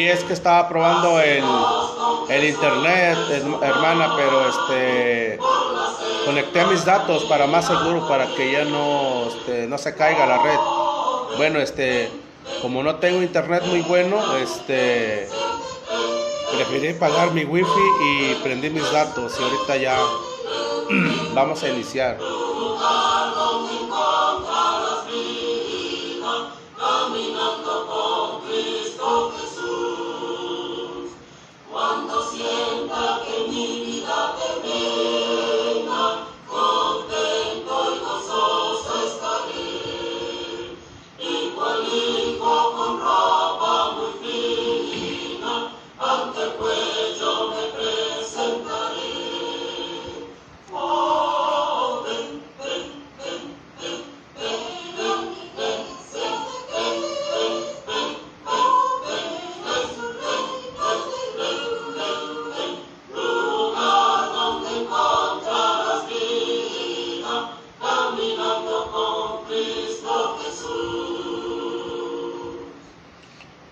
Sí, es que estaba probando el internet, hermana, pero conecté mis datos para más seguro, para que ya no se caiga la red. Bueno, como no tengo internet muy bueno, preferí pagar mi wifi y prendí mis datos y ahorita ya vamos a iniciar.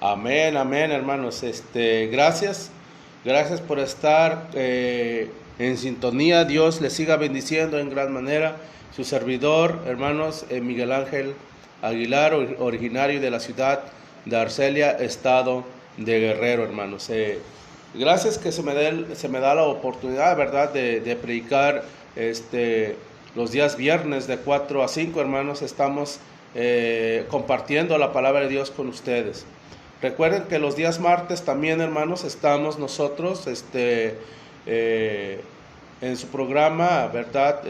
Amén, amén, hermanos. Gracias por estar en sintonía. Dios les siga bendiciendo en gran manera. Su servidor, hermanos, Miguel Ángel Aguilar, originario de la ciudad de Arcelia, estado de Guerrero, hermanos. Gracias que se me da la oportunidad, ¿verdad?, de predicar los días viernes de 4 a 5, hermanos. Estamos compartiendo la palabra de Dios con ustedes. Recuerden que los días martes también, hermanos, estamos nosotros en su programa, ¿verdad?,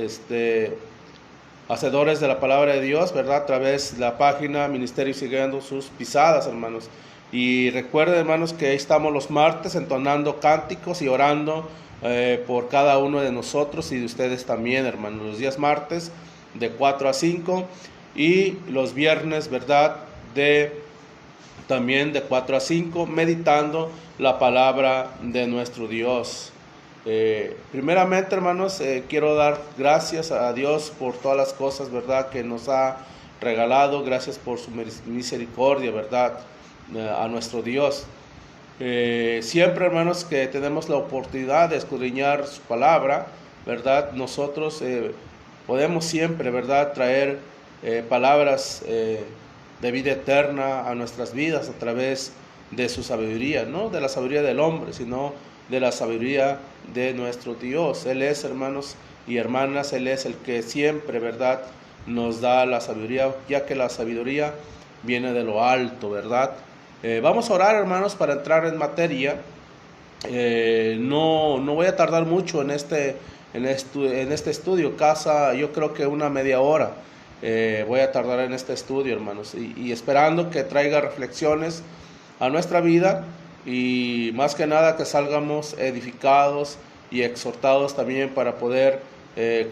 Hacedores de la Palabra de Dios, ¿verdad?, a través de la página Ministerio Siguiendo Sus Pisadas, hermanos. Y recuerden, hermanos, que ahí estamos los martes entonando cánticos y orando por cada uno de nosotros y de ustedes también, hermanos. Los días martes de 4 a 5 y los viernes, ¿verdad?, también de 4 a 5, meditando la palabra de nuestro Dios. Primeramente, hermanos, quiero dar gracias a Dios por todas las cosas, ¿verdad?, que nos ha regalado. Gracias por su misericordia, ¿verdad?, a nuestro Dios. Siempre, hermanos, que tenemos la oportunidad de escudriñar su palabra, ¿verdad?, nosotros podemos siempre, ¿verdad?, traer palabras de vida eterna a nuestras vidas a través de su sabiduría, no de la sabiduría del hombre, sino de la sabiduría de nuestro Dios. Él es, hermanos y hermanas, Él es el que siempre, ¿verdad?, nos da la sabiduría, ya que la sabiduría viene de lo alto, ¿verdad? Vamos a orar, hermanos, para entrar en materia. No voy a tardar mucho en este estudio, yo creo que una media hora. Voy a tardar en este estudio, hermanos, y esperando que traiga reflexiones a nuestra vida y más que nada que salgamos edificados y exhortados también para poder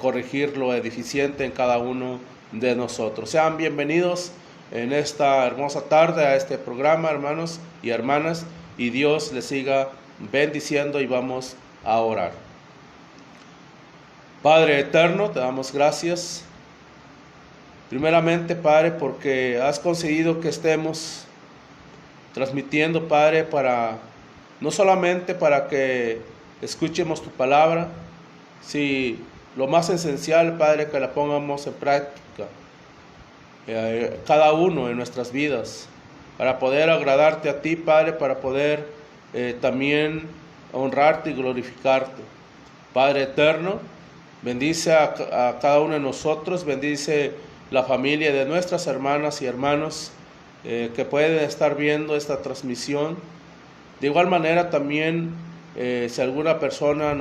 corregir lo deficiente en cada uno de nosotros. Sean bienvenidos en esta hermosa tarde a este programa, hermanos y hermanas, y Dios les siga bendiciendo y vamos a orar. Padre eterno, te damos gracias. Primeramente, Padre, porque has concedido que estemos transmitiendo, Padre, no solamente para que escuchemos tu palabra, sino lo más esencial, Padre, que la pongamos en práctica, cada uno en nuestras vidas, para poder agradarte a ti, Padre, para poder también honrarte y glorificarte. Padre eterno, bendice a cada uno de nosotros, bendice la familia de nuestras hermanas y hermanos que pueden estar viendo esta transmisión. De igual manera también, si alguna persona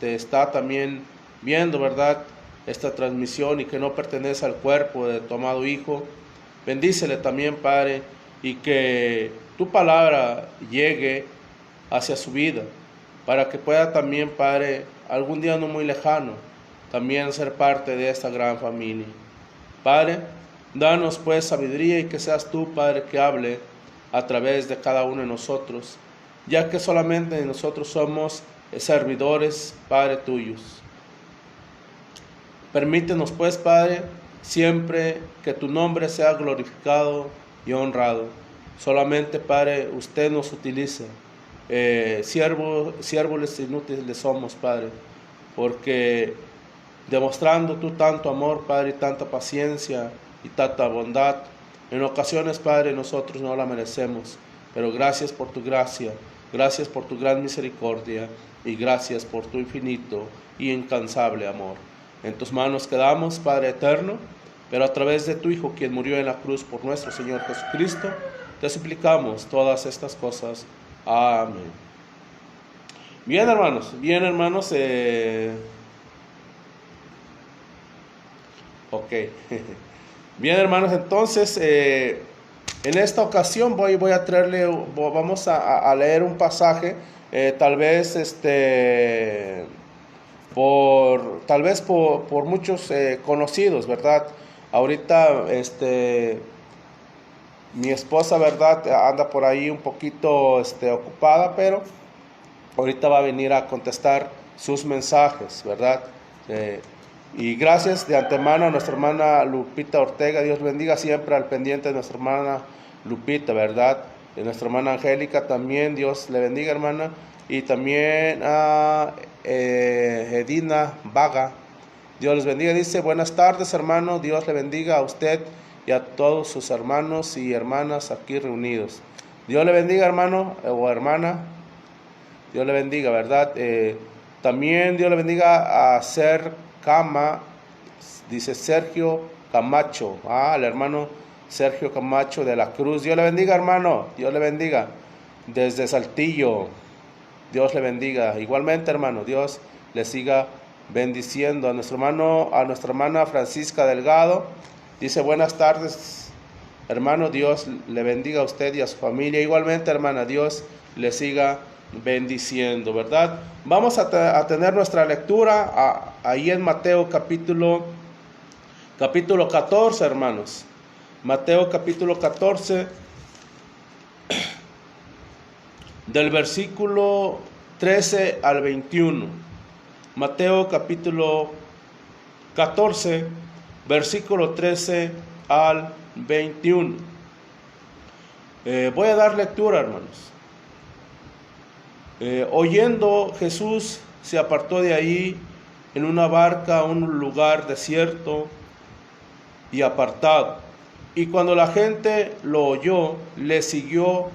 está también viendo, ¿verdad?, esta transmisión y que no pertenece al cuerpo de tu amado Hijo, bendícele también, Padre, y que tu palabra llegue hacia su vida, para que pueda también, Padre, algún día no muy lejano, también ser parte de esta gran familia. Padre, danos pues sabiduría y que seas tú, Padre, que hable a través de cada uno de nosotros, ya que solamente nosotros somos servidores, Padre, tuyos. Permítenos pues, Padre, siempre que tu nombre sea glorificado y honrado. Solamente, Padre, usted nos utiliza. Siervos inútiles somos, Padre, porque demostrando tú tanto amor, Padre, y tanta paciencia y tanta bondad, en ocasiones, Padre, nosotros no la merecemos, pero gracias por tu gracia, gracias por tu gran misericordia y gracias por tu infinito y incansable amor. En tus manos quedamos, Padre eterno, pero a través de tu Hijo, quien murió en la cruz por nuestro Señor Jesucristo, te suplicamos todas estas cosas. Amén. Bien, hermanos, ok. Bien, hermanos, entonces, en esta ocasión vamos a leer un pasaje, tal vez por muchos conocidos, ¿verdad? Ahorita, mi esposa, ¿verdad?, anda por ahí un poquito ocupada, pero ahorita va a venir a contestar sus mensajes, ¿verdad? Y gracias de antemano a nuestra hermana Lupita Ortega. Dios bendiga, siempre al pendiente de nuestra hermana Lupita, ¿verdad? De nuestra hermana Angélica también, Dios le bendiga, hermana. Y también a Edina Vaga. Dios les bendiga. Dice, buenas tardes, hermano. Dios le bendiga a usted y a todos sus hermanos y hermanas aquí reunidos. Dios le bendiga, hermano o hermana. Dios le bendiga, ¿verdad? También Dios le bendiga a dice Sergio Camacho, el hermano Sergio Camacho de la Cruz. Dios le bendiga, hermano. Dios le bendiga. Desde Saltillo. Dios le bendiga. Igualmente, hermano, Dios le siga bendiciendo. A nuestra hermana Francisca Delgado. Dice, buenas tardes, hermano. Dios le bendiga a usted y a su familia. Igualmente, hermana, Dios le siga bendiciendo, ¿verdad? Vamos a tener nuestra lectura ahí en Mateo capítulo 14, hermanos. Mateo capítulo 14, del versículo 13 al 21. Mateo capítulo 14, versículo 13 al 21. Voy a dar lectura, hermanos. Oyendo, Jesús se apartó de ahí en una barca a un lugar desierto y apartado. Y cuando la gente lo oyó, le siguió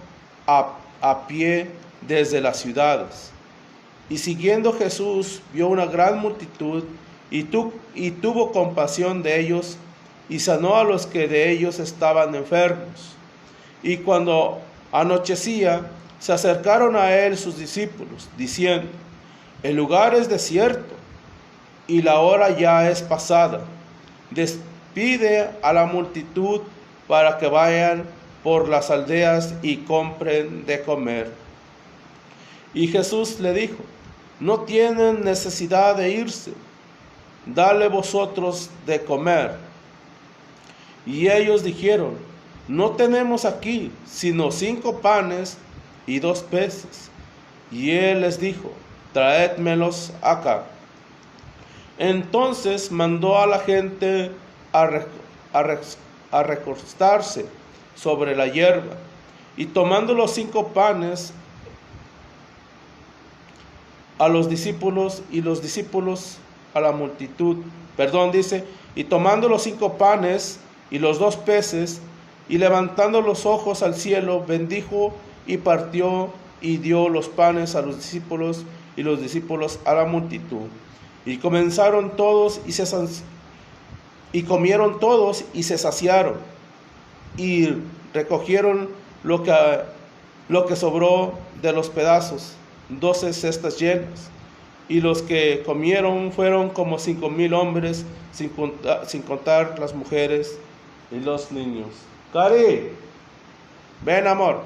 a pie desde las ciudades. Y siguiendo Jesús, vio una gran multitud y tuvo compasión de ellos y sanó a los que de ellos estaban enfermos. Y cuando anochecía, se acercaron a él sus discípulos, diciendo, el lugar es desierto y la hora ya es pasada. Despide a la multitud para que vayan por las aldeas y compren de comer. Y Jesús le dijo, no tienen necesidad de irse, dale vosotros de comer. Y ellos dijeron, no tenemos aquí sino 5 panes y 2 peces. Y él les dijo, traédmelos acá. Entonces mandó a la gente a recostarse sobre la hierba, y tomando los 5 panes a los discípulos y los discípulos a la multitud, dice, y tomando los 5 panes y los 2 peces, y levantando los ojos al cielo, bendijo y partió y dio los panes a los discípulos y los discípulos a la multitud. Y comenzaron todos y comieron todos y se saciaron, y recogieron lo que sobró de los pedazos, 12 cestas llenas. Y los que comieron fueron como 5,000 hombres, sin contar las mujeres y los niños. Cari, ven, amor.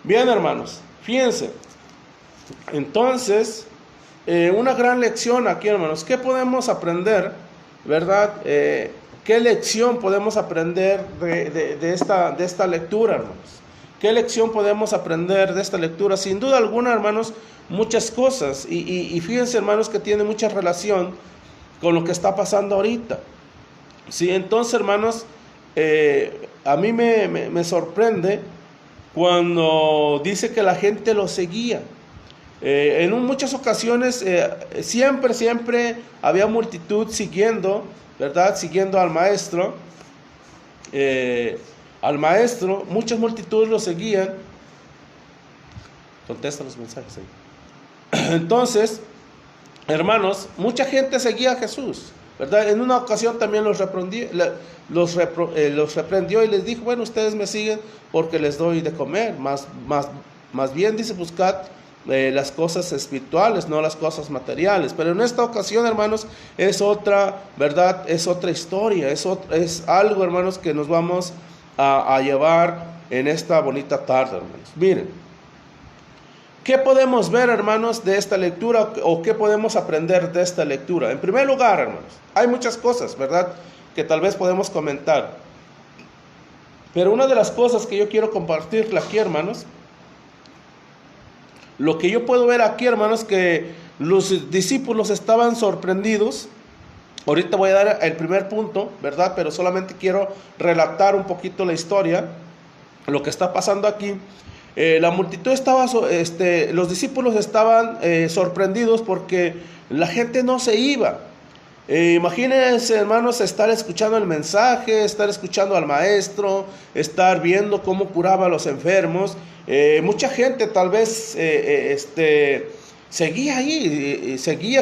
Bien, hermanos, fíjense. Entonces, una gran lección aquí, hermanos. ¿Qué podemos aprender, verdad? ¿Qué lección podemos aprender de esta lectura, hermanos? ¿Qué lección podemos aprender de esta lectura? Sin duda alguna, hermanos, muchas cosas. Y fíjense, hermanos, que tiene mucha relación con lo que está pasando ahorita. Sí, entonces, hermanos, a mí me sorprende cuando dice que la gente lo seguía. En muchas ocasiones siempre había multitud siguiendo, ¿verdad? Siguiendo al maestro. Muchas multitudes lo seguían. Contesta los mensajes ahí. Entonces, hermanos, mucha gente seguía a Jesús, ¿verdad? En una ocasión también los reprendió y les dijo, bueno, ustedes me siguen porque les doy de comer. Más bien dice, buscad las cosas espirituales, no las cosas materiales. Pero en esta ocasión, hermanos, es otra, ¿verdad? Es otra historia, es algo, hermanos, que nos vamos a llevar en esta bonita tarde, hermanos. Miren, ¿qué podemos ver, hermanos, de esta lectura o qué podemos aprender de esta lectura? En primer lugar, hermanos, hay muchas cosas, ¿verdad?, que tal vez podemos comentar. Pero una de las cosas que yo quiero compartirle aquí, hermanos, lo que yo puedo ver aquí, hermanos, que los discípulos estaban sorprendidos. Ahorita voy a dar el primer punto, ¿verdad? Pero solamente quiero relatar un poquito la historia, lo que está pasando aquí. La multitud estaba, los discípulos estaban sorprendidos porque la gente no se iba. Imagínense, hermanos, estar escuchando el mensaje, estar escuchando al maestro, estar viendo cómo curaba a los enfermos. Mucha gente tal vez seguía ahí,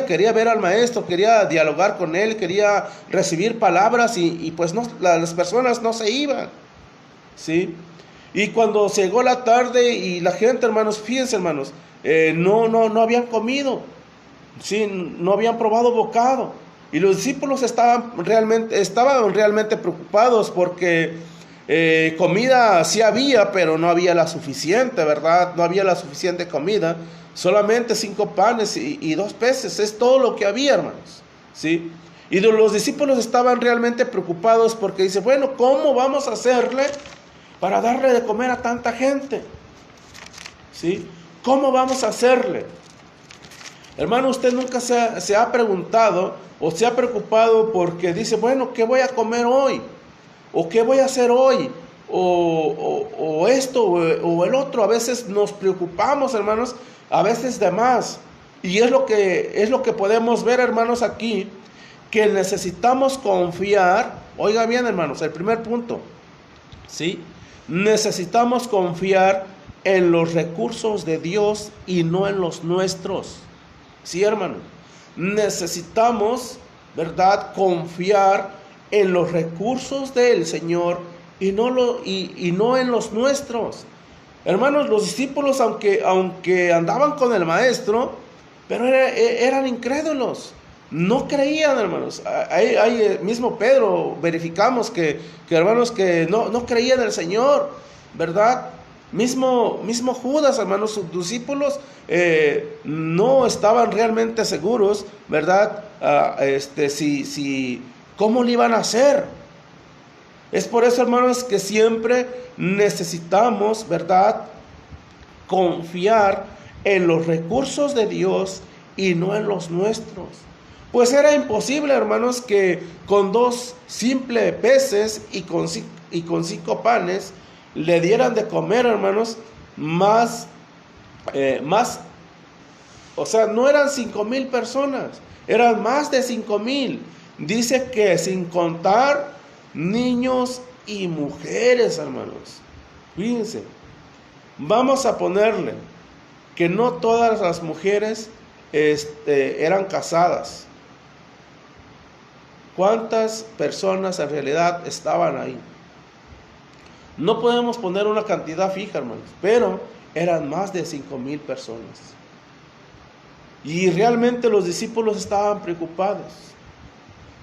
quería ver al maestro, quería dialogar con él, quería recibir palabras y pues no, las personas no se iban, ¿sí? Y cuando llegó la tarde y la gente, hermanos, fíjense, hermanos, no habían comido, ¿sí? No habían probado bocado. Y los discípulos estaban realmente preocupados porque comida sí había, pero no había la suficiente, ¿verdad? No había la suficiente comida. Solamente 5 panes y 2 peces, es todo lo que había, hermanos, ¿sí? Y los discípulos estaban realmente preocupados porque dice, bueno, ¿cómo vamos a hacerle para darle de comer a tanta gente? ¿Sí? ¿Cómo vamos a hacerle? Hermano, usted nunca se ha preguntado o se ha preocupado porque dice, bueno, ¿qué voy a comer hoy? ¿O qué voy a hacer hoy? O esto o el otro. A veces nos preocupamos, hermanos, a veces de más. Y es lo que podemos ver, hermanos, aquí, que necesitamos confiar. Oiga bien, hermanos, el primer punto, ¿sí? Necesitamos confiar en los recursos de Dios y no en los nuestros. Sí, hermano, necesitamos, ¿verdad?, confiar en los recursos del Señor y no en los nuestros. Hermanos, los discípulos, aunque andaban con el maestro, pero eran incrédulos, no creían, hermanos. Ahí mismo Pedro verificamos que hermanos, que no creían en el Señor, ¿verdad? Mismo Judas, hermanos, sus discípulos no estaban realmente seguros, ¿verdad? ¿Cómo le iban a hacer? Es por eso, hermanos, que siempre necesitamos, ¿verdad?, confiar en los recursos de Dios y no en los nuestros. Pues era imposible, hermanos, que con 2 simples peces y con 5 panes le dieran de comer, hermanos, más, o sea, no eran 5,000 personas, eran más de 5,000. Dice que sin contar niños y mujeres, hermanos. Fíjense, vamos a ponerle que no todas las mujeres eran casadas. ¿Cuántas personas en realidad estaban ahí? No podemos poner una cantidad fija, hermanos, pero eran más de 5,000 personas. Y realmente los discípulos estaban preocupados.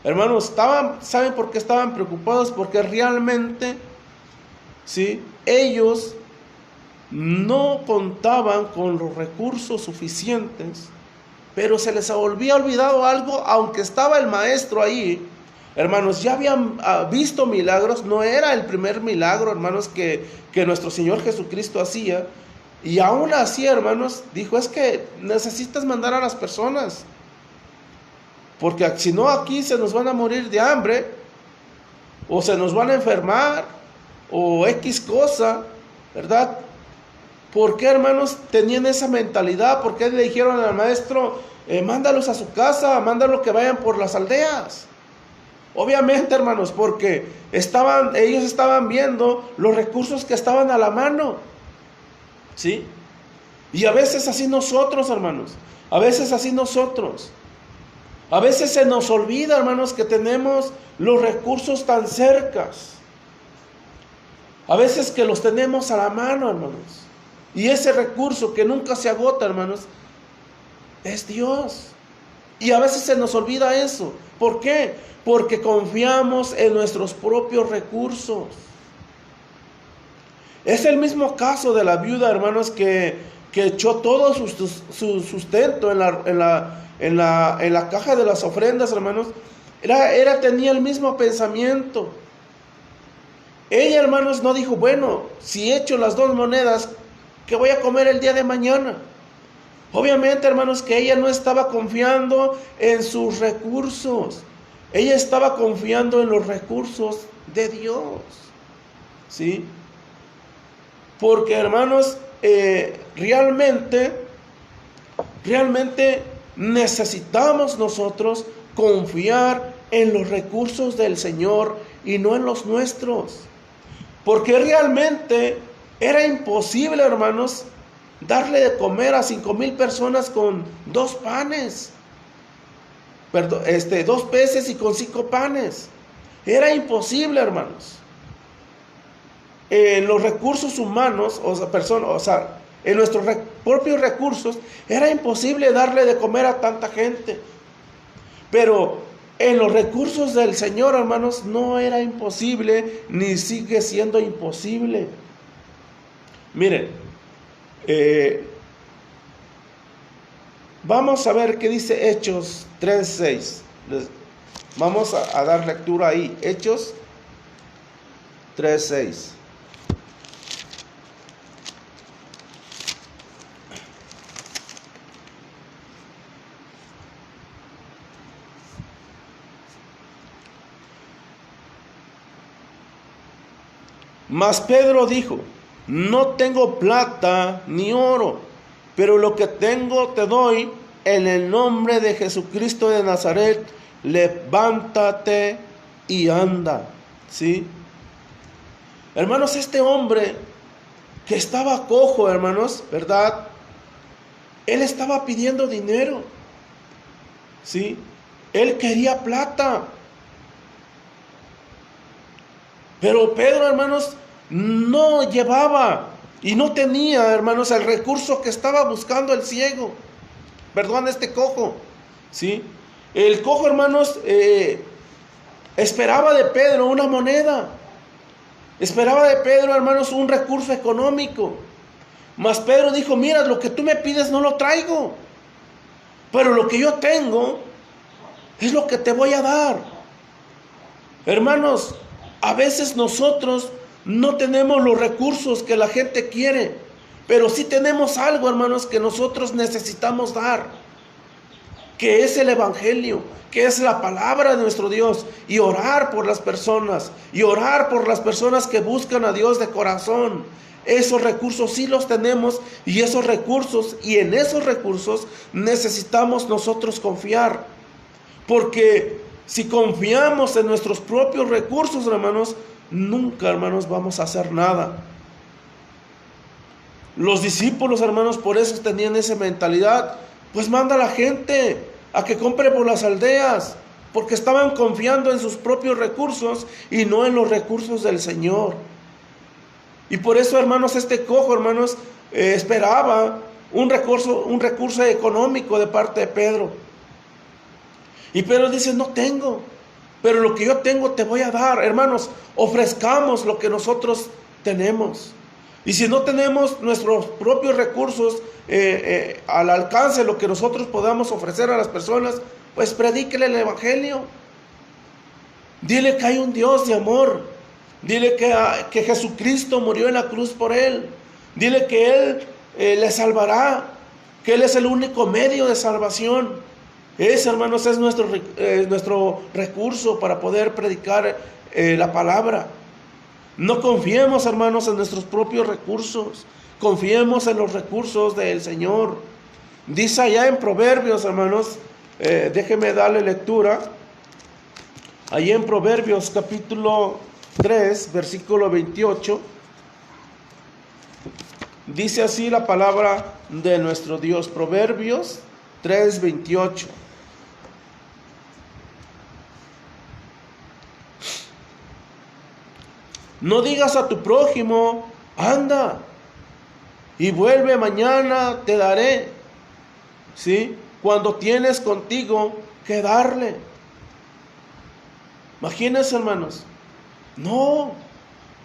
Hermanos, ¿saben por qué estaban preocupados? Porque realmente, ¿sí?, ellos no contaban con los recursos suficientes, pero se les había olvidado algo, aunque estaba el maestro ahí. Hermanos, ya habían visto milagros, no era el primer milagro, hermanos, que nuestro Señor Jesucristo hacía. Y aún así, hermanos, dijo, es que necesitas mandar a las personas, porque si no aquí se nos van a morir de hambre. o se nos van a enfermar, o X cosa, ¿verdad? ¿Por qué, hermanos, tenían esa mentalidad? ¿Por qué le dijeron al maestro, mándalos a su casa, mándalos que vayan por las aldeas? Obviamente, hermanos, porque ellos estaban viendo los recursos que estaban a la mano, ¿sí? Y a veces así nosotros, hermanos, a veces se nos olvida, hermanos, que tenemos los recursos tan cercas. A veces que los tenemos a la mano, hermanos. Y ese recurso que nunca se agota, hermanos, es Dios. Y a veces se nos olvida eso. ¿Por qué? Porque confiamos en nuestros propios recursos. Es el mismo caso de la viuda, hermanos, que echó todo su sustento en la caja de las ofrendas, hermanos. Tenía el mismo pensamiento. Ella, hermanos, no dijo, bueno, si echo las 2 monedas, ¿qué voy a comer el día de mañana? Obviamente, hermanos, que ella no estaba confiando en sus recursos. Ella estaba confiando en los recursos de Dios. ¿Sí? Porque, hermanos, realmente necesitamos nosotros confiar en los recursos del Señor y no en los nuestros. Porque realmente era imposible, hermanos, darle de comer a 5,000 personas con 2 panes. 2 peces y con 5 panes. Era imposible, hermanos. En los recursos humanos, en nuestros propios recursos, era imposible darle de comer a tanta gente. Pero en los recursos del Señor, hermanos, no era imposible, ni sigue siendo imposible. Miren, vamos a ver qué dice Hechos 3:6. Vamos a dar lectura ahí. Hechos 3:6. Mas Pedro dijo, no tengo plata ni oro, pero lo que tengo te doy. En el nombre de Jesucristo de Nazaret, levántate y anda. ¿Sí? Hermanos, este hombre que estaba cojo, hermanos, ¿verdad? Él estaba pidiendo dinero. ¿Sí? Él quería plata. Pero Pedro, hermanos, no llevaba y no tenía, hermanos, el recurso que estaba buscando el ciego. Este cojo. ¿Sí? El cojo, hermanos, esperaba de Pedro una moneda. Esperaba de Pedro, hermanos, un recurso económico. Mas Pedro dijo, mira, lo que tú me pides no lo traigo, pero lo que yo tengo es lo que te voy a dar. Hermanos, a veces nosotros no tenemos los recursos que la gente quiere, pero sí tenemos algo, hermanos, que nosotros necesitamos dar, que es el Evangelio, que es la palabra de nuestro Dios, y orar por las personas, que buscan a Dios de corazón. Esos recursos sí los tenemos, y en esos recursos necesitamos nosotros confiar, porque si confiamos en nuestros propios recursos, hermanos, nunca, hermanos, vamos a hacer nada. Los discípulos, hermanos, por eso tenían esa mentalidad. Pues manda a la gente a que compre por las aldeas, porque estaban confiando en sus propios recursos y no en los recursos del Señor. Y por eso, hermanos, este cojo, hermanos, esperaba un recurso económico de parte de Pedro. Y Pedro dice, no tengo, pero lo que yo tengo te voy a dar. Hermanos, ofrezcamos lo que nosotros tenemos. Y si no tenemos nuestros propios recursos al alcance, lo que nosotros podamos ofrecer a las personas, pues predíquele el Evangelio. Dile que hay un Dios de amor. Dile que Jesucristo murió en la cruz por él. Dile que Él le salvará, que Él es el único medio de salvación. Ese, hermanos, es nuestro recurso para poder predicar la palabra. No confiemos, hermanos, en nuestros propios recursos. Confiemos en los recursos del Señor. Dice allá en Proverbios, hermanos, déjenme darle lectura. Allá en Proverbios capítulo 3, versículo 28. Dice así la palabra de nuestro Dios. Proverbios 3, 28. No digas a tu prójimo, anda y vuelve mañana, te daré. ¿Sí? Cuando tienes contigo que darle. Imagínense, hermanos. No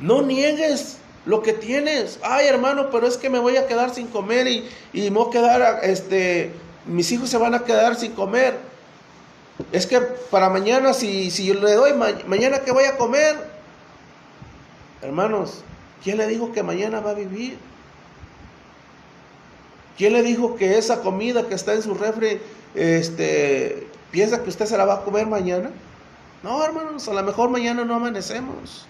niegues lo que tienes. Ay, hermano, pero es que me voy a quedar sin comer y me voy a quedar, mis hijos se van a quedar sin comer. Es que para mañana, si yo le doy, mañana ¿qué voy a comer? Hermanos, ¿quién le dijo que mañana va a vivir? ¿Quién le dijo que esa comida que está en su refri, piensa que usted se la va a comer mañana? No, hermanos, a lo mejor mañana no amanecemos.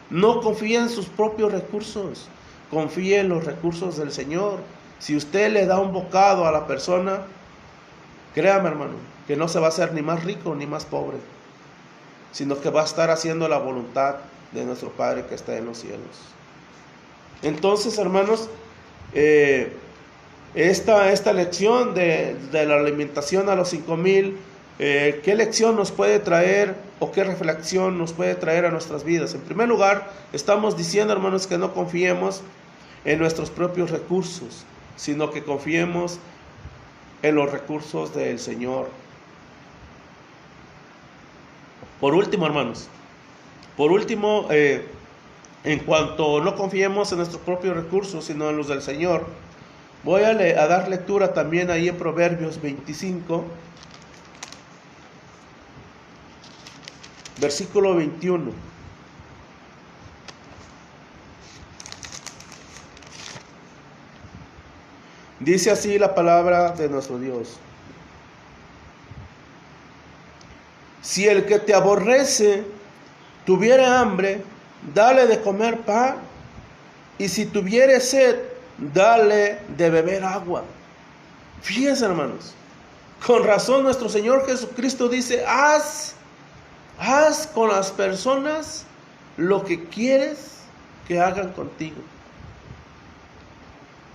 No confíe en sus propios recursos, confíe en los recursos del Señor. Si usted le da un bocado a la persona, créame, hermano, que no se va a hacer ni más rico ni más pobre, sino que va a estar haciendo la voluntad de nuestro Padre que está en los cielos. Entonces, hermanos, esta lección de la alimentación a los 5,000, ¿qué lección nos puede traer o qué reflexión nos puede traer a nuestras vidas? En primer lugar, estamos diciendo, hermanos, que no confiemos en nuestros propios recursos, sino que confiemos en los recursos del Señor. Por último, hermanos, en cuanto no confiemos en nuestros propios recursos, sino en los del Señor, voy a dar lectura también ahí en Proverbios 25, versículo 21. Dice así la palabra de nuestro Dios. Si el que te aborrece tuviere hambre, dale de comer pan, y si tuviere sed, dale de beber agua. Fíjense, hermanos, con razón nuestro Señor Jesucristo dice, haz con las personas lo que quieres que hagan contigo.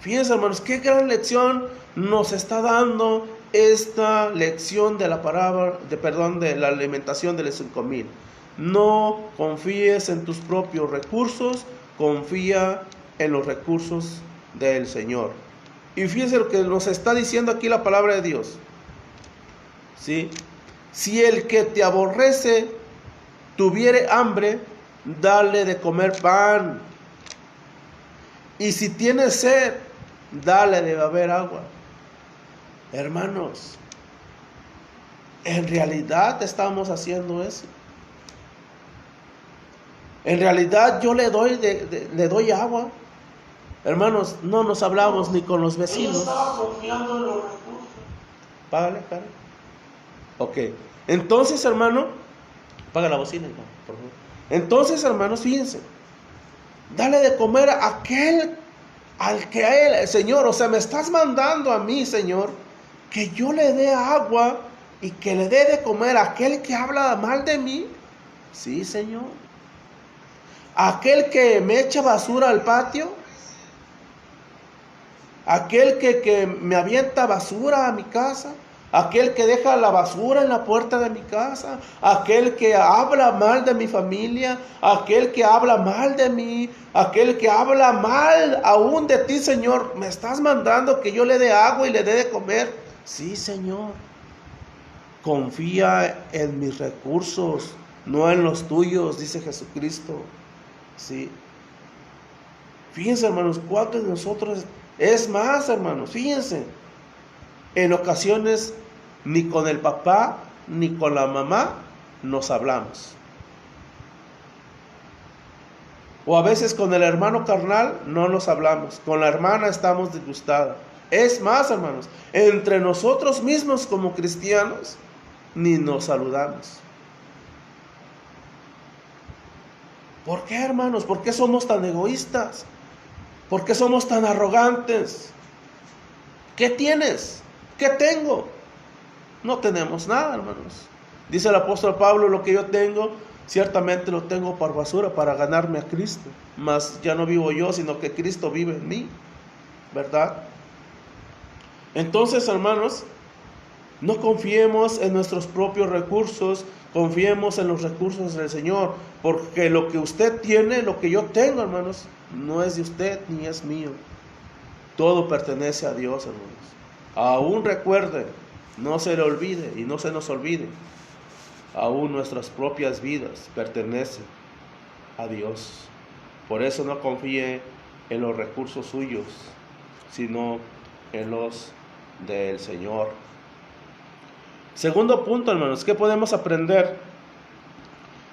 Fíjense, hermanos, qué gran lección nos está dando esta lección de la palabra, de la alimentación de los 5,000. No confíes en tus propios recursos, confía en los recursos del Señor. Y fíjense lo que nos está diciendo aquí la palabra de Dios. ¿Sí? Si el que te aborrece tuviere hambre, dale de comer pan. Y si tiene sed, dale de beber agua. Hermanos, ¿en realidad estamos haciendo eso? En realidad yo le doy agua. Hermanos, no nos hablamos ni con los vecinos. Yo estaba confiando en los recursos. Págale. Ok. Entonces, hermano, paga la bocina, por favor. Entonces, hermanos, fíjense. Dale de comer a aquel al que a él, Señor, o sea, me estás mandando a mí, Señor, que yo le dé agua y que le dé de comer a aquel que habla mal de mí. Sí, Señor. Aquel que me echa basura al patio, aquel que me avienta basura a mi casa, aquel que deja la basura en la puerta de mi casa, aquel que habla mal de mi familia, aquel que habla mal de mí, aquel que habla mal aún de ti, Señor. Me estás mandando que yo le dé agua y le dé de comer. Sí, Señor. Confía en mis recursos, no en los tuyos, dice Jesucristo. Sí. Fíjense, hermanos, cuántos de nosotros, es más, hermanos, fíjense, en ocasiones ni con el papá ni con la mamá nos hablamos. O a veces con el hermano carnal no nos hablamos, con la hermana estamos disgustados. Es más, hermanos, entre nosotros mismos como cristianos ni nos saludamos. ¿Por qué, hermanos? ¿Por qué somos tan egoístas? ¿Por qué somos tan arrogantes? ¿Qué tienes? ¿Qué tengo? No tenemos nada, hermanos. Dice el apóstol Pablo, lo que yo tengo, ciertamente lo tengo por basura para ganarme a Cristo. Mas ya no vivo yo, sino que Cristo vive en mí, ¿verdad? Entonces, hermanos, no confiemos en nuestros propios recursos, confiemos en los recursos del Señor, porque lo que usted tiene, lo que yo tengo, hermanos, no es de usted ni es mío. Todo pertenece a Dios, hermanos. Aún recuerde, no se le olvide y no se nos olvide, aún nuestras propias vidas pertenecen a Dios. Por eso no confíe en los recursos suyos, sino en los del Señor. Segundo punto, hermanos, ¿qué podemos aprender?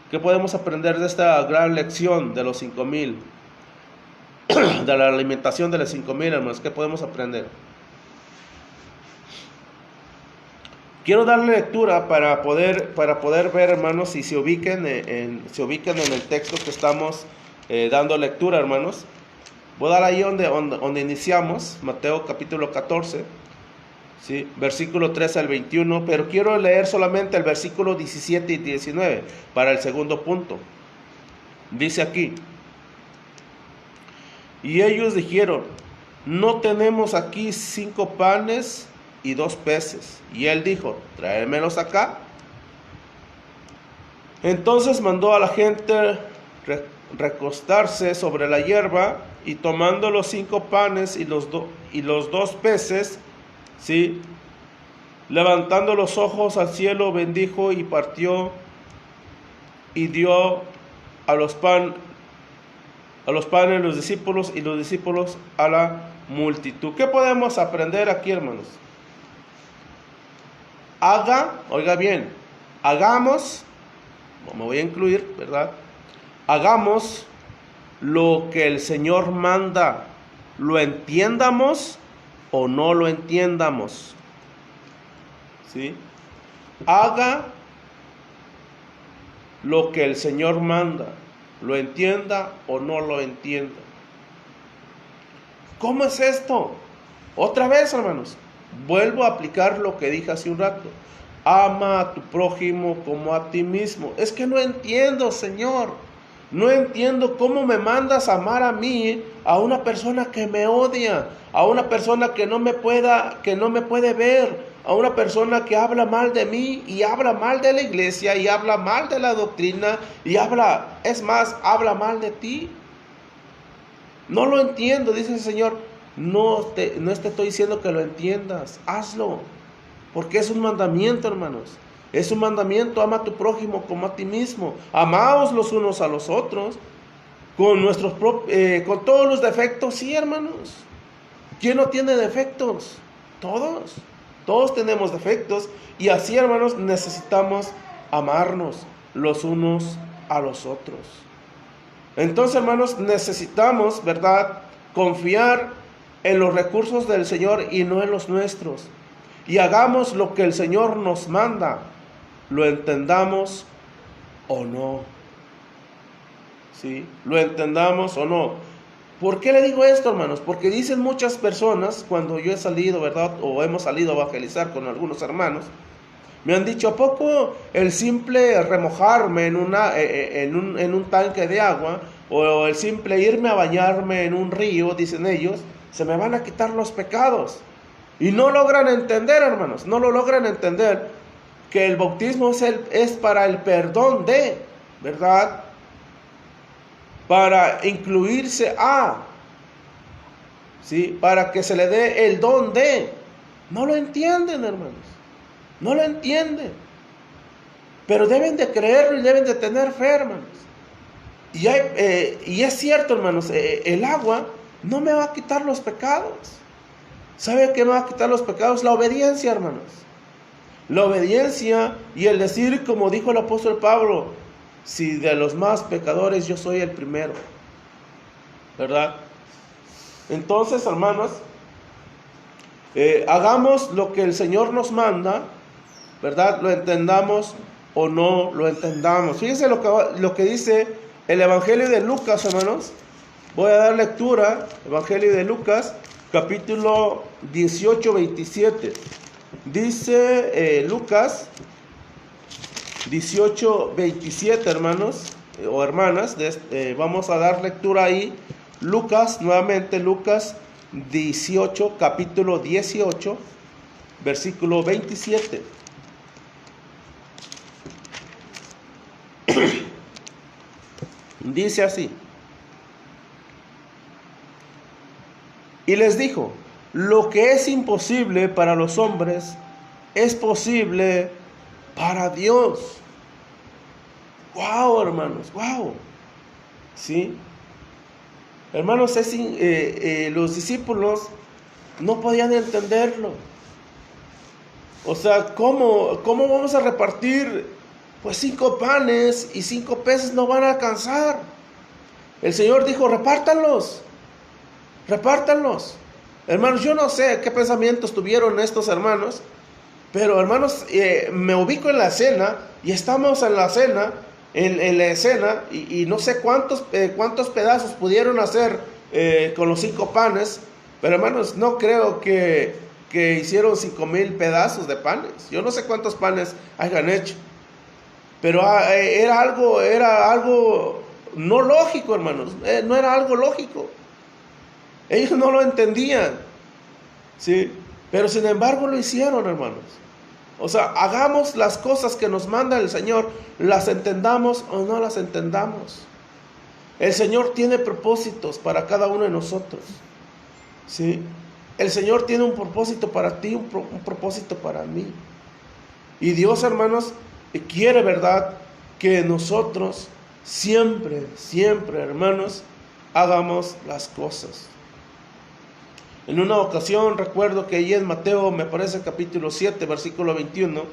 ¿Qué podemos aprender de esta gran lección de los 5,000? De la alimentación de los 5,000, hermanos, ¿qué podemos aprender? Quiero darle lectura para poder ver, hermanos, y se ubiquen en el texto que estamos dando lectura, hermanos. Voy a dar ahí donde iniciamos, Mateo capítulo 14, ¿sí? Versículo 13 al 21, pero quiero leer solamente el versículo 17 y 19 para el segundo punto. Dice aquí: y ellos dijeron, no tenemos aquí 5 panes y 2 peces. Y él dijo, tráemelos acá. Entonces mandó a la gente recostarse sobre la hierba, y tomando los 5 panes y los 2 peces, ¿sí?, levantando los ojos al cielo, bendijo y partió y dio a los panes los discípulos, y los discípulos a la multitud. ¿Qué podemos aprender aquí, hermanos? Oiga bien, hagamos, me voy a incluir, ¿verdad? Hagamos lo que el Señor manda, lo entiendamos o no lo entiendamos, ¿sí? Haga lo que el Señor manda, lo entienda o no lo entienda. ¿Cómo es esto? Otra vez, hermanos, vuelvo a aplicar lo que dije hace un rato. Ama a tu prójimo como a ti mismo. Es que no entiendo, Señor. No entiendo cómo me mandas a amar a mí, a una persona que me odia, a una persona que no me puede ver, a una persona que habla mal de mí y habla mal de la iglesia y habla mal de la doctrina y habla mal de ti. No lo entiendo, dice el Señor. No te estoy diciendo que lo entiendas, hazlo, porque es un mandamiento, hermanos. Es un mandamiento, ama a tu prójimo como a ti mismo. Amaos los unos a los otros, con todos los defectos, sí, hermanos. ¿Quién no tiene defectos? Todos tenemos defectos, y así, hermanos, necesitamos amarnos los unos a los otros. Entonces, hermanos, necesitamos, ¿verdad?, confiar en los recursos del Señor y no en los nuestros. Y hagamos lo que el Señor nos manda, lo entendamos o no. ¿Sí? Lo entendamos o no. ¿Por qué le digo esto, hermanos? Porque dicen muchas personas, cuando yo he salido, ¿verdad?, o hemos salido a evangelizar con algunos hermanos, me han dicho, ¿a poco el simple remojarme en un tanque de agua, o el simple irme a bañarme en un río, dicen ellos, se me van a quitar los pecados? Y no logran entender, hermanos, no lo logran entender, que el bautismo es para el perdón de, ¿verdad?, para incluirse ¿sí?, para que se le dé el don de. No lo entienden, hermanos, no lo entienden, pero deben de creerlo y deben de tener fe, hermanos. Y es cierto, hermanos, el agua no me va a quitar los pecados. ¿Sabe qué me va a quitar los pecados? La obediencia, hermanos. La obediencia y el decir, como dijo el apóstol Pablo, si de los más pecadores yo soy el primero, ¿verdad? Entonces, hermanos, hagamos lo que el Señor nos manda, ¿verdad? Lo entendamos o no lo entendamos. Fíjense lo que dice el Evangelio de Lucas, hermanos. Voy a dar lectura, Evangelio de Lucas, capítulo 18, 27. Dice Lucas 18, 27, hermanos o hermanas. Vamos a dar lectura ahí. Lucas, nuevamente Lucas 18, capítulo 18, versículo 27. Dice así: y les dijo, lo que es imposible para los hombres es posible para Dios. Wow, hermanos, wow. ¿Sí? Hermanos, los discípulos no podían entenderlo. O sea, ¿cómo vamos a repartir? Pues 5 panes y 5 peces no van a alcanzar. El Señor dijo, repártanlos. Hermanos, yo no sé qué pensamientos tuvieron estos hermanos, pero hermanos, me ubico en la cena y estamos en la cena, en la escena, y no sé cuántos pedazos pudieron hacer con los 5 panes, pero hermanos, no creo que hicieron 5,000 pedazos de panes. Yo no sé cuántos panes hayan hecho, pero era algo no lógico, hermanos. No era algo lógico. Ellos no lo entendían, ¿sí? Pero sin embargo lo hicieron, hermanos. O sea, hagamos las cosas que nos manda el Señor, las entendamos o no las entendamos. El Señor tiene propósitos para cada uno de nosotros, ¿sí? El Señor tiene un propósito para ti, un propósito para mí. Y Dios, hermanos, quiere, ¿verdad?, que nosotros siempre, hermanos, hagamos las cosas. En una ocasión recuerdo que allí en Mateo, me parece capítulo 7, versículo 21,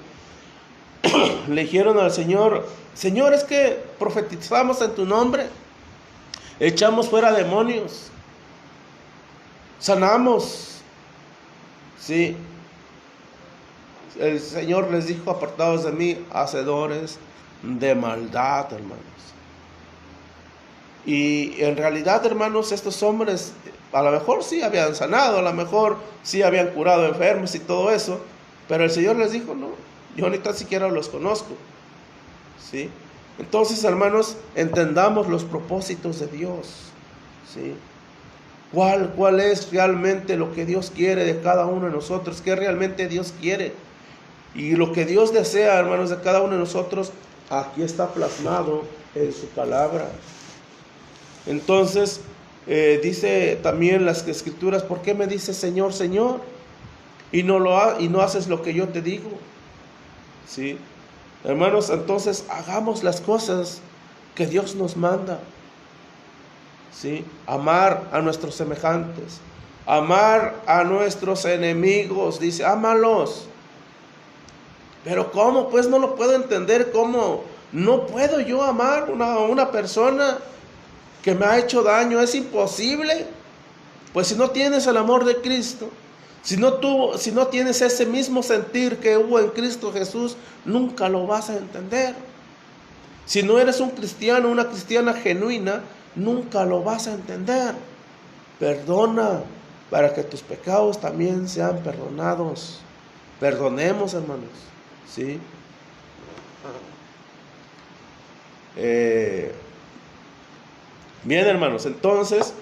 le dijeron al Señor, Señor, es que profetizamos en tu nombre, echamos fuera demonios, sanamos, ¿sí? El Señor les dijo, apartados de mí, hacedores de maldad, hermanos. Y en realidad, hermanos, estos hombres a lo mejor sí habían sanado, a lo mejor sí habían curado enfermos y todo eso, pero el Señor les dijo, no, yo ni tan siquiera los conozco, ¿sí? Entonces, hermanos, entendamos los propósitos de Dios, ¿sí? ¿Cuál es realmente lo que Dios quiere de cada uno de nosotros? ¿Qué realmente Dios quiere? Y lo que Dios desea, hermanos, de cada uno de nosotros, aquí está plasmado en su palabra. Entonces, dice también las Escrituras, ¿por qué me dices Señor, Señor? Y no haces lo que yo te digo, ¿sí? Hermanos, entonces hagamos las cosas que Dios nos manda, ¿sí? Amar a nuestros semejantes, amar a nuestros enemigos, dice, ámalos. Pero ¿cómo? Pues no lo puedo entender. ¿Cómo? No puedo yo amar a una persona que me ha hecho daño. Es imposible. Pues si no tienes el amor de Cristo, si no tienes ese mismo sentir que hubo en Cristo Jesús, nunca lo vas a entender. Si no eres un cristiano, una cristiana genuina, nunca lo vas a entender. Perdona para que tus pecados también sean perdonados. Perdonemos, hermanos, ¿sí? Bien, hermanos, entonces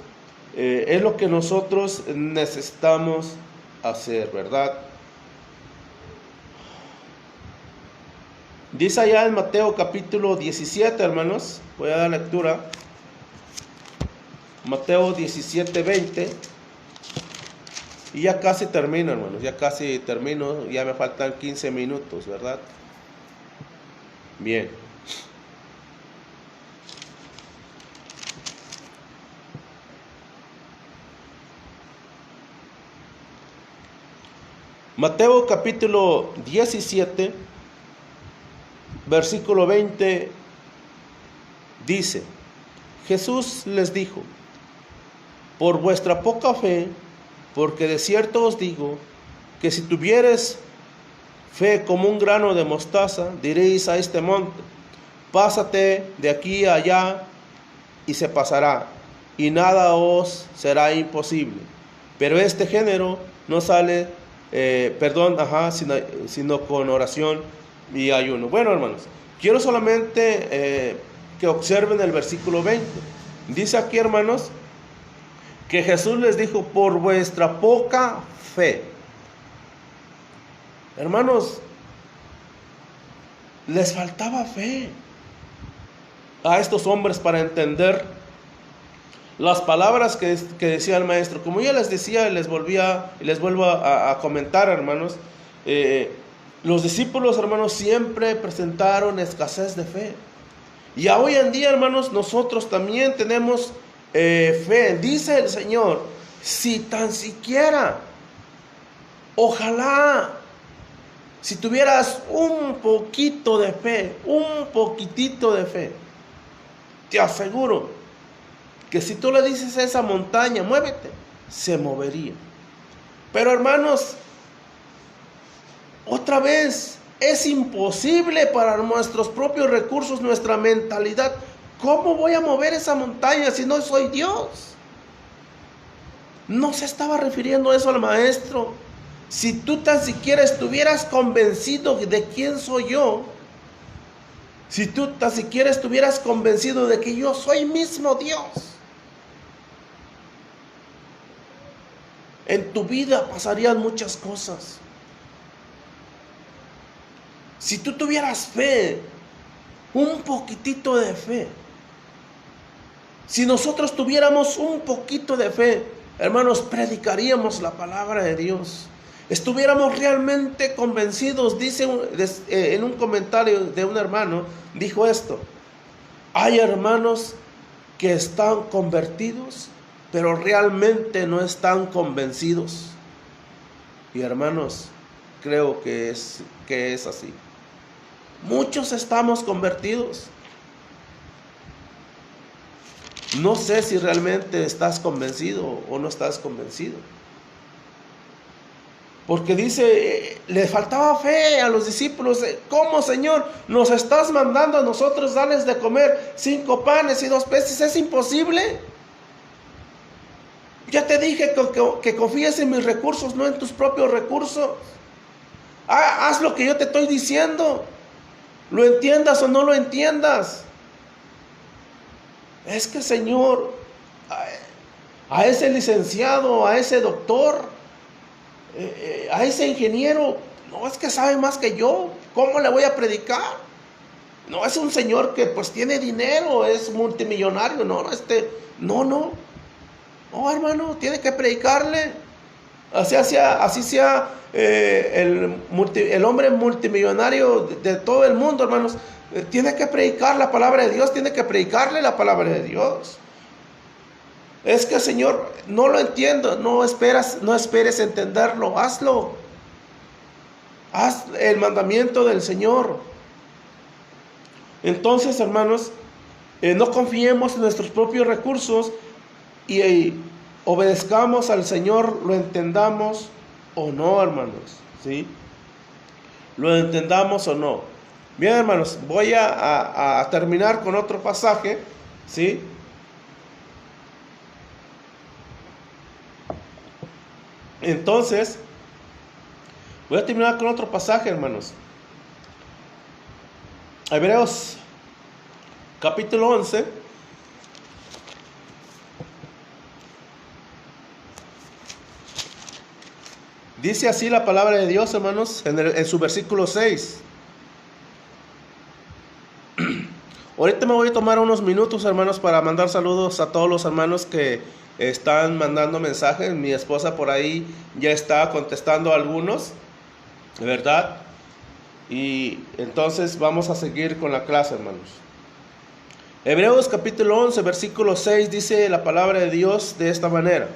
es lo que nosotros necesitamos hacer, ¿verdad? Dice allá en Mateo capítulo 17, hermanos, voy a dar lectura. Mateo 17, 20. Y ya casi termino, hermanos, ya casi termino, ya me faltan 15 minutos, ¿verdad? Bien. Mateo capítulo 17, versículo 20, dice, Jesús les dijo, por vuestra poca fe, porque de cierto os digo, que si tuviereis fe como un grano de mostaza, diréis a este monte, pásate de aquí a allá, y se pasará, y nada os será imposible. Pero este género no sale, sino con oración y ayuno. Bueno, hermanos, quiero solamente que observen el versículo 20. Dice aquí, hermanos, que Jesús les dijo, por vuestra poca fe. Hermanos, les faltaba fe a estos hombres para entender las palabras que decía el maestro. Como ya les decía, les vuelvo a comentar, hermanos, los discípulos, hermanos, siempre presentaron escasez de fe. Y hoy en día, hermanos, nosotros también tenemos fe. Dice el Señor, si tan siquiera, ojalá, si tuvieras un poquito de fe, un poquitito de fe, te aseguro que si tú le dices a esa montaña, muévete, se movería. Pero hermanos, otra vez, es imposible para nuestros propios recursos, nuestra mentalidad. ¿Cómo voy a mover esa montaña si no soy Dios? No se estaba refiriendo eso al maestro. Si tú tan siquiera estuvieras convencido de quién soy yo, si tú tan siquiera estuvieras convencido de que yo soy mismo Dios, en tu vida pasarían muchas cosas. Si tú tuvieras fe, un poquitito de fe, si nosotros tuviéramos un poquito de fe, hermanos, predicaríamos la palabra de Dios. Estuviéramos realmente convencidos. Dice en un comentario de un hermano, dijo esto: hay hermanos que están convertidos, pero realmente no están convencidos. Y hermanos, creo que es así. Muchos estamos convertidos. No sé si realmente estás convencido o no estás convencido. Porque dice, le faltaba fe a los discípulos. ¿Cómo, Señor? Nos estás mandando a nosotros darles de comer 5 panes y 2 peces. ¿Es imposible? Ya te dije que confíes en mis recursos, no en tus propios recursos. Haz lo que yo te estoy diciendo. Lo entiendas o no lo entiendas. Es que, Señor, a ese licenciado, a ese doctor, a ese ingeniero, no, es que sabe más que yo. ¿Cómo le voy a predicar? No, es un señor que pues tiene dinero, es multimillonario. No, hermano, tiene que predicarle. Así sea el hombre multimillonario de todo el mundo, hermanos. Tiene que predicar la palabra de Dios, tiene que predicarle la palabra de Dios. Es que, Señor, no lo entiendo, no esperes entenderlo, hazlo. Haz el mandamiento del Señor. Entonces, hermanos, no confiemos en nuestros propios recursos y obedezcamos al Señor, lo entendamos o no, hermanos, ¿sí? Lo entendamos o no. Bien, hermanos, voy a terminar con otro pasaje, ¿sí? Entonces, voy a terminar con otro pasaje, hermanos. Hebreos, capítulo 11. Dice así la palabra de Dios, hermanos, en su versículo 6. Ahorita me voy a tomar unos minutos, hermanos, para mandar saludos a todos los hermanos que están mandando mensajes. Mi esposa por ahí ya está contestando a algunos, ¿verdad? Y entonces vamos a seguir con la clase, hermanos. Hebreos capítulo 11, versículo 6, dice la palabra de Dios de esta manera: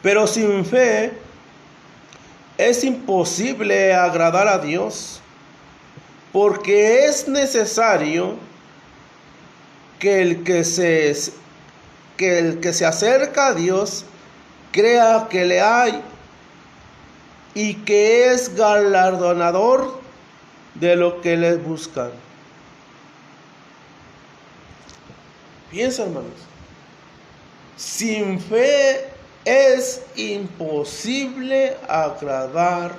pero sin fe es imposible agradar a Dios, porque es necesario que el que se acerca a Dios crea que le hay y que es galardonador de lo que le buscan. Piensa, hermanos. Sin fe es imposible agradar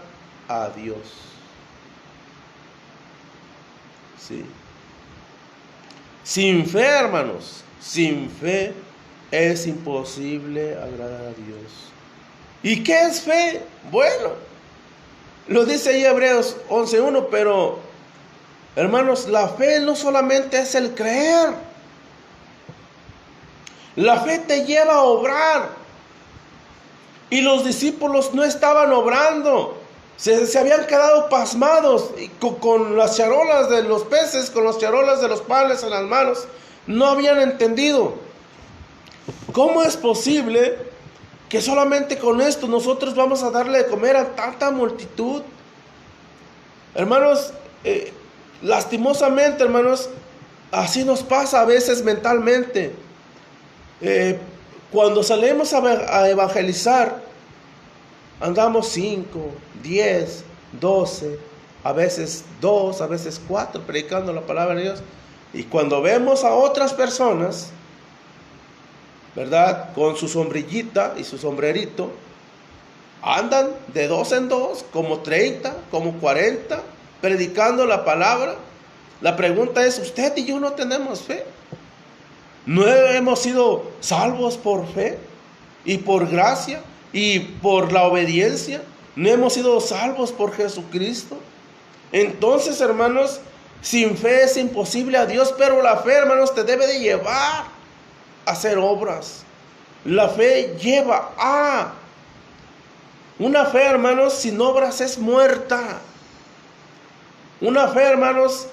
a Dios. Sí. Sin fe, hermanos, sin fe es imposible agradar a Dios. ¿Y qué es fe? Bueno, lo dice ahí Hebreos 11:1, pero hermanos, la fe no solamente es el creer. La fe te lleva a obrar. Y los discípulos no estaban obrando. Se habían quedado pasmados con las charolas de los peces, con las charolas de los panes en las manos. No habían entendido. ¿Cómo es posible que solamente con esto nosotros vamos a darle de comer a tanta multitud? Hermanos, lastimosamente, hermanos, así nos pasa a veces mentalmente. Cuando salimos a evangelizar, andamos 5, 10, 12, a veces 2, a veces 4 predicando la palabra de Dios. Y cuando vemos a otras personas, ¿verdad?, con su sombrillita y su sombrerito, andan de 2 en 2, como 30, como 40, predicando la palabra. La pregunta es, ¿usted y yo no tenemos fe? ¿No hemos sido salvos por fe y por gracia y por la obediencia? ¿No hemos sido salvos por Jesucristo? Entonces, hermanos, sin fe es imposible a Dios, pero la fe, hermanos, te debe de llevar a hacer obras. La fe lleva a... Una fe, hermanos, sin obras es muerta. Una fe, hermanos,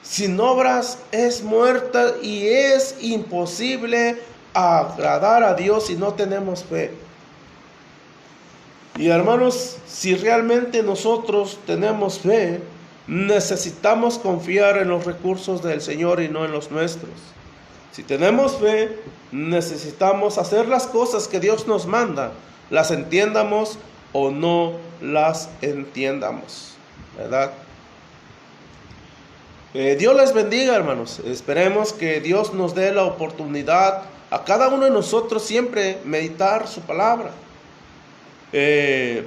sin obras es muerta y es imposible agradar a Dios si no tenemos fe. Y hermanos, si realmente nosotros tenemos fe, necesitamos confiar en los recursos del Señor y no en los nuestros. Si tenemos fe, necesitamos hacer las cosas que Dios nos manda, las entiendamos o no las entiendamos, ¿verdad? Dios les bendiga, hermanos. Esperemos que Dios nos dé la oportunidad a cada uno de nosotros siempre meditar su palabra.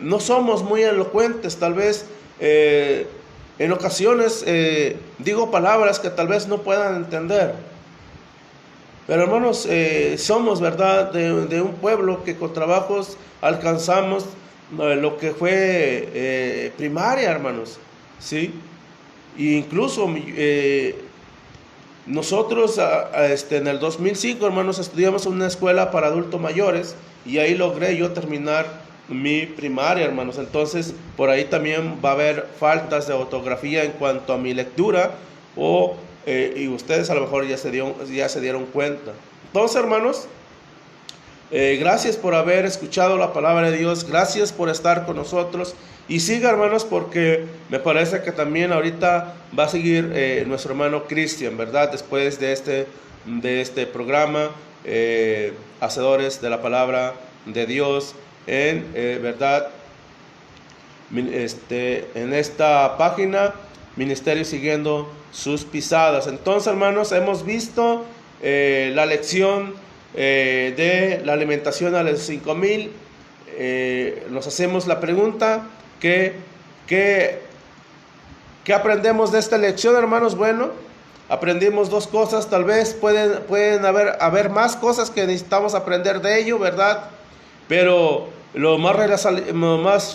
No somos muy elocuentes, tal vez en ocasiones digo palabras que tal vez no puedan entender. Pero hermanos, somos, ¿verdad?, de un pueblo que con trabajos alcanzamos lo que fue primaria, hermanos, ¿sí? E incluso nosotros en el 2005, hermanos, estudiamos en una escuela para adultos mayores y ahí logré yo terminar mi primaria, hermanos. Entonces, por ahí también va a haber faltas de ortografía en cuanto a mi lectura y ustedes a lo mejor ya se dieron cuenta. Entonces, hermanos, gracias por haber escuchado la palabra de Dios. Gracias por estar con nosotros. Y siga, hermanos, porque me parece que también ahorita va a seguir nuestro hermano Cristian, ¿verdad? Después de este programa, Hacedores de la Palabra de Dios, ¿verdad? En esta página, Ministerio Siguiendo Sus Pisadas. Entonces, hermanos, hemos visto la lección de la alimentación a los 5,000. Nos hacemos la pregunta, ¿qué aprendemos de esta lección, hermanos? Bueno, aprendimos 2 cosas. Tal vez pueden haber más cosas que necesitamos aprender de ello, ¿verdad? Pero lo más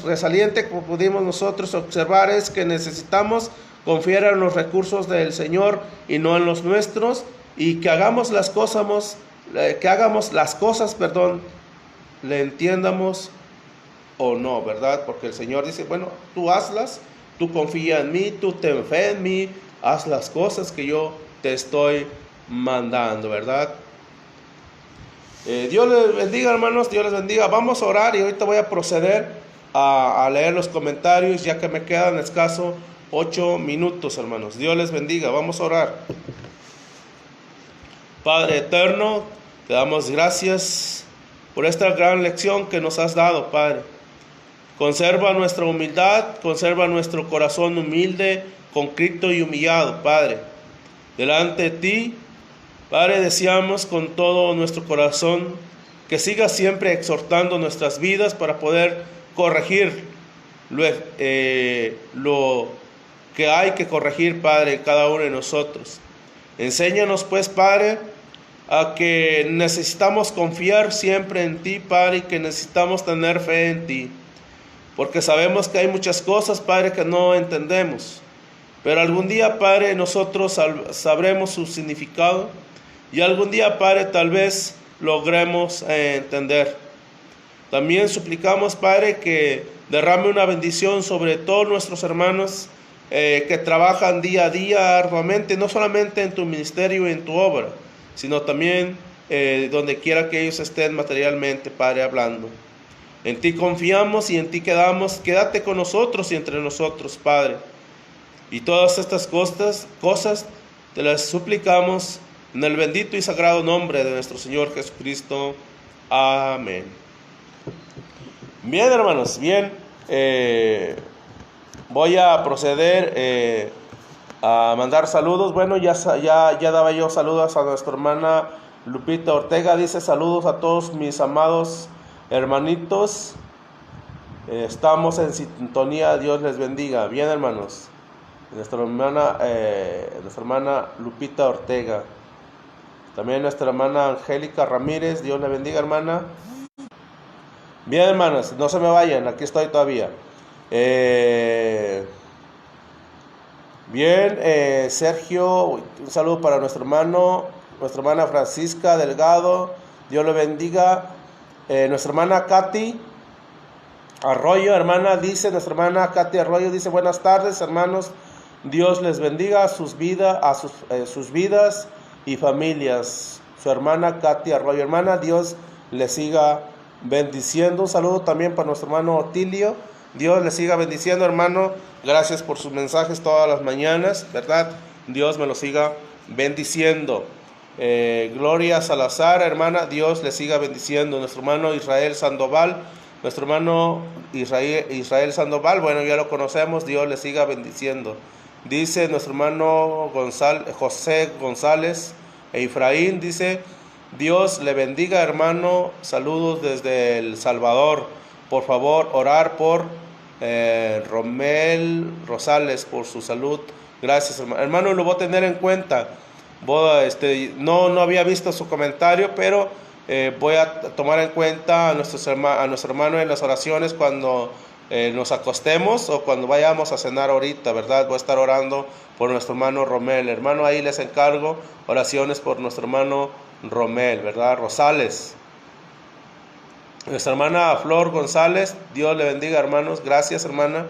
resaliente que pudimos nosotros observar es que necesitamos confiar en los recursos del Señor y no en los nuestros, y que hagamos las cosas, le entiendamos o no, ¿verdad? Porque el Señor dice, bueno, tú hazlas, tú confía en mí, tú ten fe en mí, haz las cosas que yo te estoy mandando, ¿verdad? Dios les bendiga, hermanos, Dios les bendiga. Vamos a orar y ahorita voy a proceder a leer los comentarios, ya que me quedan escaso 8 minutos, hermanos. Dios les bendiga, vamos a orar. Padre eterno, te damos gracias por esta gran lección que nos has dado, Padre. Conserva nuestra humildad, conserva nuestro corazón humilde, contrito y humillado, Padre. Delante de ti, Padre, deseamos con todo nuestro corazón que sigas siempre exhortando nuestras vidas para poder corregir lo que hay que corregir, Padre, en cada uno de nosotros. Enséñanos, pues, Padre, a que necesitamos confiar siempre en ti, Padre, y que necesitamos tener fe en ti. Porque sabemos que hay muchas cosas, Padre, que no entendemos. Pero algún día, Padre, nosotros sabremos su significado. Y algún día, Padre, tal vez logremos entender. También suplicamos, Padre, que derrame una bendición sobre todos nuestros hermanos que trabajan día a día arduamente, no solamente en tu ministerio y en tu obra, sino también donde quiera que ellos estén materialmente, Padre, hablando. En ti confiamos y en ti quedamos. Quédate con nosotros y entre nosotros, Padre. Y todas estas cosas te las suplicamos en el bendito y sagrado nombre de nuestro Señor Jesucristo. Amén. Bien, hermanos, bien. Voy a proceder a mandar saludos. Bueno, ya daba yo saludos a nuestra hermana Lupita Ortega. Dice: saludos a todos mis amados hermanitos. Estamos en sintonía. Dios les bendiga. Bien, hermanos. Nuestra hermana Lupita Ortega. También nuestra hermana Angélica Ramírez. Dios le bendiga, hermana. Bien, hermanas, no se me vayan, aquí estoy todavía. Sergio, un saludo para nuestra hermana Francisca Delgado. Dios le bendiga. Nuestra hermana Katy Arroyo, nuestra hermana Katy Arroyo dice: buenas tardes, hermanos. Dios les bendiga sus vidas y familias. Su hermana Katy Arroyo. Hermana, Dios les siga bendiciendo. Un saludo también para nuestro hermano Otilio. Dios les siga bendiciendo, hermano. Gracias por sus mensajes todas las mañanas, ¿verdad? Dios me lo siga bendiciendo. Gloria Salazar, hermana, Dios les siga bendiciendo. Nuestro hermano Israel Sandoval. Bueno, ya lo conocemos. Dios les siga bendiciendo. Dice nuestro hermano José González Efraín, dice: Dios le bendiga, hermano. Saludos desde El Salvador. Por favor, orar por Romel Rosales, por su salud. Gracias, hermano. Hermano, lo voy a tener en cuenta. No había visto su comentario, pero voy a tomar en cuenta a nuestro hermano en las oraciones cuando nos acostemos o cuando vayamos a cenar ahorita, ¿verdad? Voy a estar orando por nuestro hermano Romel. Hermano, ahí les encargo oraciones por nuestro hermano Romel, ¿verdad? Rosales. Nuestra hermana Flor González, Dios le bendiga, hermanos. Gracias, hermana.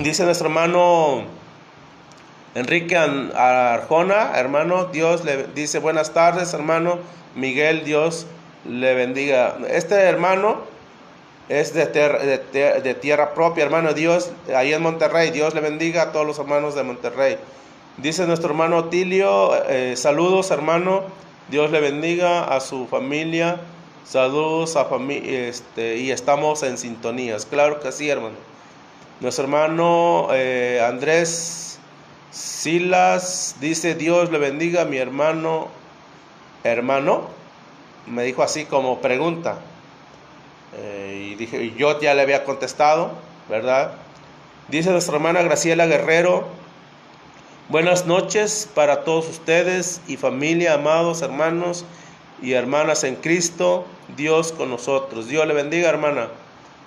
Dice nuestro hermano Enrique Arjona, hermano, Dios le dice: buenas tardes, hermano Miguel, Dios le bendiga. Este hermano es de tierra propia, hermano. Dios, ahí en Monterrey. Dios le bendiga a todos los hermanos de Monterrey. Dice nuestro hermano Otilio: saludos, hermano. Dios le bendiga a su familia. Saludos a familia, y estamos en sintonías. Claro que sí, hermano. Nuestro hermano Andrés Silas dice: Dios le bendiga a mi hermano. Me dijo así como pregunta. Y yo ya le había contestado, ¿verdad? Dice nuestra hermana Graciela Guerrero: buenas noches para todos ustedes y familia, amados hermanos y hermanas en Cristo. Dios con nosotros. Dios le bendiga, hermana.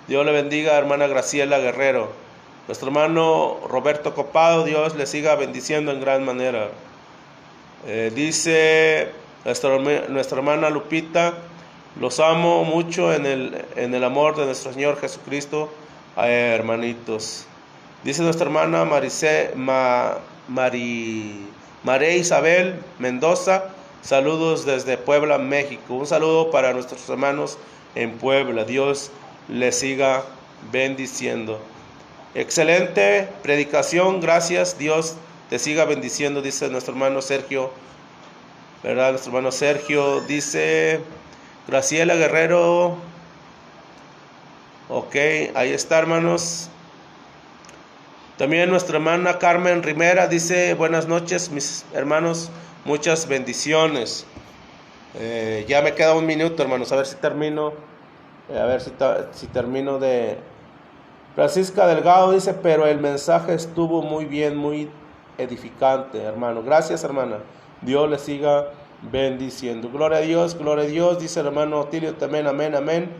Dios le bendiga, hermana Graciela Guerrero. Nuestro hermano Roberto Copado, Dios le siga bendiciendo en gran manera. Dice nuestra hermana Lupita: los amo mucho en el amor de nuestro Señor Jesucristo, hermanitos. Dice nuestra hermana María Isabel Mendoza: saludos desde Puebla, México. Un saludo para nuestros hermanos en Puebla. Dios les siga bendiciendo. Excelente predicación, gracias. Dios te siga bendiciendo, dice nuestro hermano Sergio, ¿verdad? Nuestro hermano Sergio dice: Graciela Guerrero. Ok, ahí está, hermanos. También nuestra hermana Carmen Rivera dice: buenas noches, mis hermanos. muchas bendiciones. Ya me queda un minuto, hermanos, a ver si termino. Si termino de... Francisca Delgado dice, pero el mensaje estuvo muy bien, muy edificante, hermano. Gracias, hermana. Dios le siga bendiciendo. Gloria a Dios, dice el hermano Otilio también, amén, amén.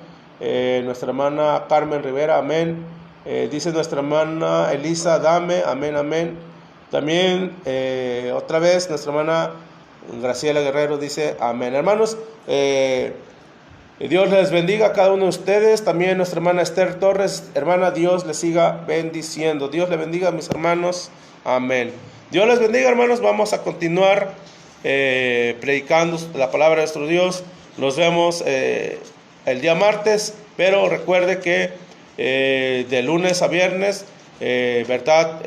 Nuestra hermana Carmen Rivera, amén. Dice nuestra hermana Elisa Dame, amén, amén. También otra vez nuestra hermana Graciela Guerrero dice, amén. Hermanos, Dios les bendiga a cada uno de ustedes. También nuestra hermana Esther Torres, hermana, Dios les siga bendiciendo. Dios les bendiga, mis hermanos. Amén. Dios les bendiga, hermanos. Vamos a continuar predicando la palabra de nuestro Dios. Nos vemos el día martes, pero recuerde que de lunes a viernes, ¿verdad?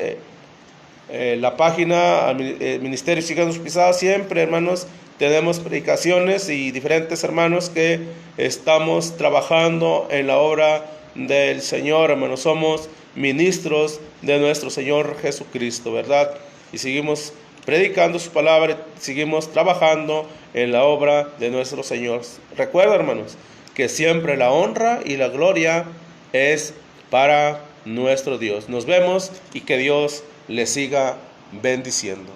La página Ministerio Siguiendo Sus Pisadas, siempre, hermanos, tenemos predicaciones y diferentes hermanos que estamos trabajando en la obra del Señor, hermanos. Somos ministros de nuestro Señor Jesucristo, ¿verdad? Y seguimos predicando su palabra, seguimos trabajando en la obra de nuestro Señor. Recuerda, hermanos, que siempre la honra y la gloria es para nuestro Dios. Nos vemos y que Dios les siga bendiciendo.